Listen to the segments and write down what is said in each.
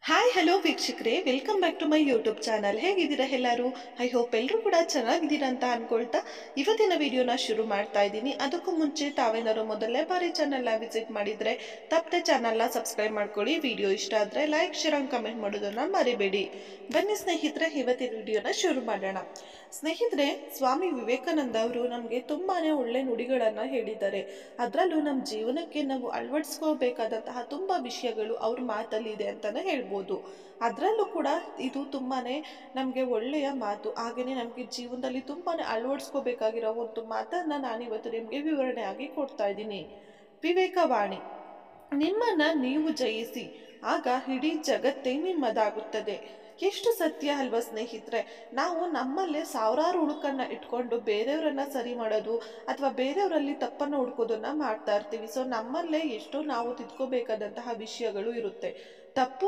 Hi hello ವೀಕ್ಷಕರೇ, welcome back to my YouTube channel. ಹೇಗಿದ್ದೀರಾ ಎಲ್ಲರೂ? ಐ ಹೋಪ್ ಎಲ್ಲರೂ ಕೂಡ ಚೆನ್ನಾಗಿದ್ದೀರಾ ಅಂತ ಅನ್ಕೊಳ್ತಾ ಇವತ್ತಿನ ವಿಡಿಯೋನ ಶುರು ಮಾಡ್ತಾ ಇದ್ದೀನಿ. ಅದಕ್ಕೂ ಮುಂಚೆ ತಾವೇನಾದ್ರು ಮೊದಲನೇ ಬಾರಿ ಚಾನಲ್ನ ವಿಸಿಟ್ ಮಾಡಿದರೆ ತಪ್ಪದೆ ಚಾನಲ್ನ ಸಬ್ಸ್ಕ್ರೈಬ್ ಮಾಡ್ಕೊಳ್ಳಿ. ವಿಡಿಯೋ ಇಷ್ಟ ಆದರೆ ಲೈಕ್, ಶೇರ್ ಅಂಡ್ ಕಮೆಂಟ್ ಮಾಡೋದನ್ನ ಮರಿಬೇಡಿ. ಬನ್ನಿ ಸ್ನೇಹಿತರೆ, ಇವತ್ತಿನ ವಿಡಿಯೋನ ಶುರು ಮಾಡೋಣ. ಸ್ನೇಹಿತರೆ, ಸ್ವಾಮಿ ವಿವೇಕಾನಂದ ಅವರು ನಮಗೆ ತುಂಬಾನೇ ಒಳ್ಳೆ ನುಡಿಗಳನ್ನು ಹೇಳಿದ್ದಾರೆ. ಅದರಲ್ಲೂ ನಮ್ಮ ಜೀವನಕ್ಕೆ ನಾವು ಅಳವಡಿಸ್ಕೋಬೇಕಾದಂತಹ ತುಂಬ ವಿಷಯಗಳು ಅವ್ರ ಮಾತಲ್ಲಿ ಇದೆ ಅಂತಲೇ ಹೇಳ್ಬೋದು. ಅದರಲ್ಲೂ ಕೂಡ ಇದು ತುಂಬಾನೇ ನಮಗೆ ಒಳ್ಳೆಯ ಮಾತು. ಹಾಗೆಯೇ ನಮಗೆ ಜೀವನದಲ್ಲಿ ತುಂಬಾನೇ ಅಳವಡಿಸ್ಕೋಬೇಕಾಗಿರೋ ಒಂದು ಮಾತನ್ನು ನಾನಿವತ್ತು ನಿಮಗೆ ವಿವರಣೆಯಾಗಿ ಕೊಡ್ತಾ ಇದ್ದೀನಿ. ವಿವೇಕವಾಣಿ: ನಿಮ್ಮನ್ನ ನೀವು ಜಯಿಸಿ, ಆಗ ಇಡೀ ಜಗತ್ತೇ ನಿಮ್ಮದಾಗುತ್ತದೆ. ಎಷ್ಟು ಸತ್ಯ ಅಲ್ವಾ ಸ್ನೇಹಿತರೆ? ನಾವು ನಮ್ಮಲ್ಲೇ ಸಾವಿರಾರು ಹುಡುಕನ್ನ ಇಟ್ಕೊಂಡು ಬೇರೆಯವರನ್ನ ಸರಿ ಮಾಡೋದು ಅಥವಾ ಬೇರೆಯವರಲ್ಲಿ ತಪ್ಪನ್ನು ಹುಡ್ಕೋದನ್ನ ಮಾಡ್ತಾ ಇರ್ತೀವಿ. ಸೊ ನಮ್ಮಲ್ಲೇ ಎಷ್ಟೋ ನಾವು ತಿದ್ಕೋಬೇಕಾದಂತಹ ವಿಷಯಗಳು ಇರುತ್ತೆ. ತಪ್ಪು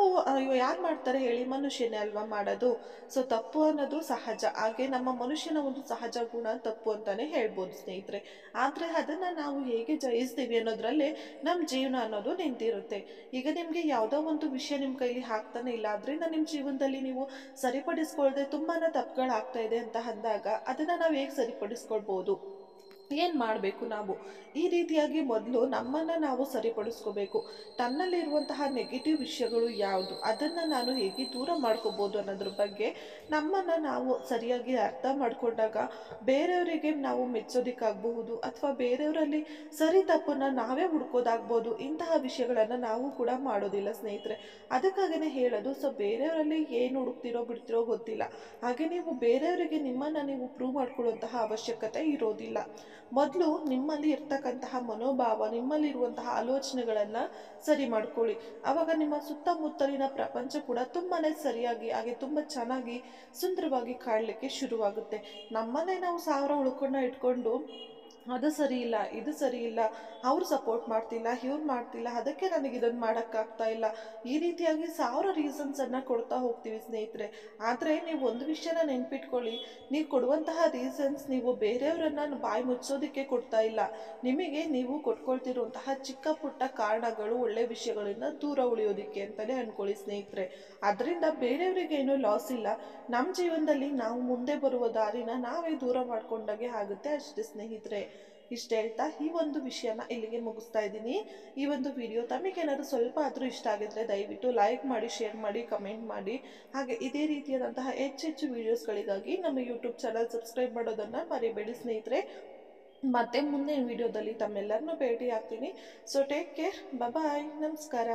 ಯಾರು ಮಾಡ್ತಾರೆ ಹೇಳಿ? ಮನುಷ್ಯನೇ ಅಲ್ವಾ ಮಾಡೋದು. ಸೊ ತಪ್ಪು ಅನ್ನೋದು ಸಹಜ. ಹಾಗೆ ನಮ್ಮ ಮನುಷ್ಯನ ಒಂದು ಸಹಜ ಗುಣ ತಪ್ಪು ಅಂತಾನೆ ಹೇಳ್ಬೋದು ಸ್ನೇಹಿತರೆ. ಆದರೆ ಅದನ್ನ ನಾವು ಹೇಗೆ ಜಯಿಸ್ತೀವಿ ಅನ್ನೋದ್ರಲ್ಲೇ ನಮ್ಮ ಜೀವನ ಅನ್ನೋದು ನಿಂತಿರುತ್ತೆ. ಈಗ ನಿಮಗೆ ಯಾವುದೋ ಒಂದು ವಿಷಯ ನಿಮ್ಮ ಕೈಲಿ ಆಗ್ತಾನೆ ಇಲ್ಲ, ಅದರಿಂದ ನಿಮ್ಮ ಜೀವನದಲ್ಲಿ ನೀವು ಸರಿಪಡಿಸ್ಕೊಳ್ದೆ ತುಂಬಾನೇ ತಪ್ಪುಗಳಾಗ್ತಾ ಇದೆ ಅಂತ ಅಂದಾಗ ಅದನ್ನ ನಾವು ಹೇಗೆ ಸರಿಪಡಿಸ್ಕೊಳ್ಬೋದು? ಏನು ಮಾಡಬೇಕು ನಾವು? ಈ ರೀತಿಯಾಗಿ ಮೊದಲು ನಮ್ಮನ್ನು ನಾವು ಸರಿಪಡಿಸ್ಕೋಬೇಕು. ತನ್ನಲ್ಲಿರುವಂತಹ ನೆಗೆಟಿವ್ ವಿಷಯಗಳು ಯಾವುದು, ಅದನ್ನು ನಾನು ಹೇಗೆ ದೂರ ಮಾಡ್ಕೋಬೋದು ಅನ್ನೋದ್ರ ಬಗ್ಗೆ ನಮ್ಮನ್ನು ನಾವು ಸರಿಯಾಗಿ ಅರ್ಥ ಮಾಡಿಕೊಂಡಾಗ ಬೇರೆಯವರಿಗೆ ನಾವು ಮೆಚ್ಚೋದಕ್ಕಾಗಬಹುದು ಅಥವಾ ಬೇರೆಯವರಲ್ಲಿ ಸರಿ ತಪ್ಪನ್ನು ನಾವೇ ಹುಡ್ಕೋದಾಗ್ಬೋದು. ಇಂತಹ ವಿಷಯಗಳನ್ನು ನಾವು ಕೂಡ ಮಾಡೋದಿಲ್ಲ ಸ್ನೇಹಿತರೆ. ಅದಕ್ಕಾಗೇ ಹೇಳೋದು, ಸೊ ಬೇರೆಯವರಲ್ಲಿ ಏನು ಹುಡುಕ್ತಿರೋ ಬಿಡ್ತಿರೋ ಗೊತ್ತಿಲ್ಲ. ಹಾಗೆ ನೀವು ಬೇರೆಯವರಿಗೆ ನಿಮ್ಮನ್ನು ನೀವು ಪ್ರೂವ್ ಮಾಡ್ಕೊಳ್ಳುವಂತಹ ಅವಶ್ಯಕತೆ ಇರೋದಿಲ್ಲ. ಮೊದಲು ನಿಮ್ಮಲ್ಲಿ ಇರ್ತಕ್ಕಂತಹ ಮನೋಭಾವ, ನಿಮ್ಮಲ್ಲಿರುವಂತಹ ಆಲೋಚನೆಗಳನ್ನು ಸರಿ ಮಾಡ್ಕೊಳ್ಳಿ. ಆವಾಗ ನಿಮ್ಮ ಸುತ್ತಮುತ್ತಲಿನ ಪ್ರಪಂಚ ಕೂಡ ತುಂಬಾನೇ ಸರಿಯಾಗಿ ಹಾಗೆ ತುಂಬ ಚೆನ್ನಾಗಿ ಸುಂದರವಾಗಿ ಕಾಣಲಿಕ್ಕೆ ಶುರುವಾಗುತ್ತೆ. ನಮ್ಮನ್ನೇ ನಾವು ಸಾವಿರ ಹುಡುಕನ್ನ ಇಟ್ಕೊಂಡು ಅದು ಸರಿ ಇಲ್ಲ, ಇದು ಸರಿ ಇಲ್ಲ, ಅವ್ರು ಸಪೋರ್ಟ್ ಮಾಡ್ತಿಲ್ಲ, ಇವ್ರು ಮಾಡ್ತಿಲ್ಲ, ಅದಕ್ಕೆ ನನಗೆ ಇದನ್ನು ಮಾಡೋಕ್ಕಾಗ್ತಾ ಇಲ್ಲ, ಈ ರೀತಿಯಾಗಿ ಸಾವಿರ ರೀಸನ್ಸನ್ನು ಕೊಡ್ತಾ ಹೋಗ್ತೀವಿ ಸ್ನೇಹಿತರೆ. ಆದರೆ ನೀವು ಒಂದು ವಿಷಯನ ನೆನ್ಪಿಟ್ಕೊಳ್ಳಿ, ನೀವು ಕೊಡುವಂತಹ ರೀಸನ್ಸ್ ನೀವು ಬೇರೆಯವರನ್ನ ಬಾಯಿ ಮುಚ್ಚೋದಕ್ಕೆ ಕೊಡ್ತಾ ಇಲ್ಲ. ನಿಮಗೆ ನೀವು ಕೊಟ್ಕೊಳ್ತಿರುವಂತಹ ಚಿಕ್ಕ ಪುಟ್ಟ ಕಾರಣಗಳು ಒಳ್ಳೆ ವಿಷಯಗಳಿಂದ ದೂರ ಉಳಿಯೋದಿಕ್ಕೆ ಅಂತಲೇ ಅಂದ್ಕೊಳ್ಳಿ ಸ್ನೇಹಿತರೆ. ಅದರಿಂದ ಬೇರೆಯವರಿಗೆ ಏನೂ ಲಾಸ್ ಇಲ್ಲ. ನಮ್ಮ ಜೀವನದಲ್ಲಿ ನಾವು ಮುಂದೆ ಬರುವ ದಾರಿನ ನಾವೇ ದೂರ ಮಾಡ್ಕೊಂಡಾಗೆ ಆಗುತ್ತೆ ಅಷ್ಟೇ ಸ್ನೇಹಿತರೆ. ಇಷ್ಟ ಹೇಳ್ತಾ ಈ ಒಂದು ವಿಷಯನ ಇಲ್ಲಿಗೆ ಮುಗಿಸ್ತಾ ಇದ್ದೀನಿ. ಈ ಒಂದು ವಿಡಿಯೋ ತಮಗೇನಾದರೂ ಸ್ವಲ್ಪ ಆದರೂ ಇಷ್ಟ ಆಗಿದ್ರೆ ದಯವಿಟ್ಟು ಲೈಕ್ ಮಾಡಿ, ಶೇರ್ ಮಾಡಿ, ಕಮೆಂಟ್ ಮಾಡಿ. ಹಾಗೆ ಇದೇ ರೀತಿಯಾದಂತಹ ಹೆಚ್ಚೆಚ್ಚು ವಿಡಿಯೋಸ್ಗಳಿಗಾಗಿ ನಮ್ಮ ಯೂಟ್ಯೂಬ್ ಚಾನಲ್ ಸಬ್ಸ್ಕ್ರೈಬ್ ಮಾಡೋದನ್ನು ಮರಿಬೇಡಿ ಸ್ನೇಹಿತರೆ. ಮತ್ತೆ ಮುಂದಿನ ವಿಡಿಯೋದಲ್ಲಿ ತಮ್ಮೆಲ್ಲರನ್ನೂ ಭೇಟಿ ಆಗ್ತೀನಿ. ಸೊ ಟೇಕ್ ಕೇರ್, ಬಾಯ್, ನಮಸ್ಕಾರ.